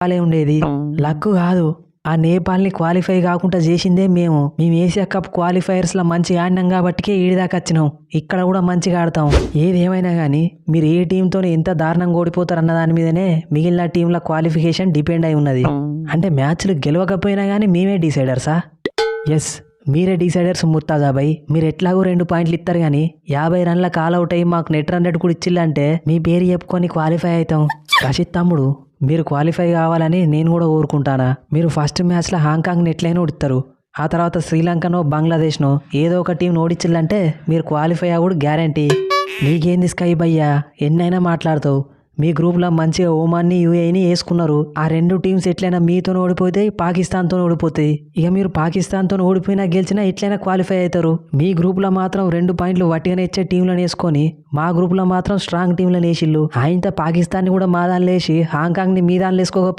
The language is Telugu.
నేపాలే ఉండేది. లక్ కాదు, ఆ నేపాల్ని క్వాలిఫై కాకుండా చేసిందే మేము ఏషియా కప్ క్వాలిఫైయర్స్లో మంచిగా ఆడినాం కాబట్టికే ఈడిదాకా వచ్చినాం. ఇక్కడ కూడా మంచిగా ఆడతాం. ఏదేమైనా కానీ మీరు ఏ టీంతో ఎంత దారుణంగా ఓడిపోతారు అన్న దాని మీదనే మిగిలిన టీంల క్వాలిఫికేషన్ డిపెండ్ అయి ఉన్నది. అంటే మ్యాచ్లు గెలవకపోయినా కానీ మేమే డిసైడర్సా? ఎస్, మీరే డిసైడర్స్ ముర్తాజాబాయ్. మీరు ఎట్లాగో 2 పాయింట్లు ఇస్తారు కానీ 50 రన్ల కాల్అవుట్ అయ్యి మాకు నెట్ రన్ రేట్ కూడా ఇచ్చిల్లంటే మీ పేరు చెప్పుకొని క్వాలిఫై అవుతాం. రషిద్ తమ్ముడు, మీరు క్వాలిఫై కావాలని నేను కూడా కోరుకుంటానా. మీరు ఫస్ట్ మ్యాచ్లో హాంకాంగ్ని ఎట్లయినా ఓడిస్తారు. ఆ తర్వాత శ్రీలంకనో బంగ్లాదేశ్నో ఏదో ఒక టీం ఓడించిల్లంటే మీరు క్వాలిఫై అవ్వడు గ్యారంటీ. నీకేంది స్కై భయ్యా, ఎన్నైనా మాట్లాడతావు. మీ గ్రూప్లో మంచిగా ఓమాన్ని యూఏని వేసుకున్నారు. ఆ 2 టీమ్స్ ఎట్లయినా మీతో ఓడిపోతాయి, పాకిస్తాన్తో ఓడిపోతాయి. ఇక మీరు పాకిస్తాన్తో ఓడిపోయినా గెలిచినా ఎట్లయినా క్వాలిఫై అవుతారు. మీ గ్రూప్లో మాత్రం 2 పాయింట్లు వట్టిగానే ఇచ్చే టీంలను వేసుకొని మా గ్రూప్లో మాత్రం స్ట్రాంగ్ టీంలను వేసిళ్ళు. ఆయనతో పాకిస్తాన్ని కూడా మా దానిలో వేసి హాంకాంగ్ని మీ దానిలో వేసుకోక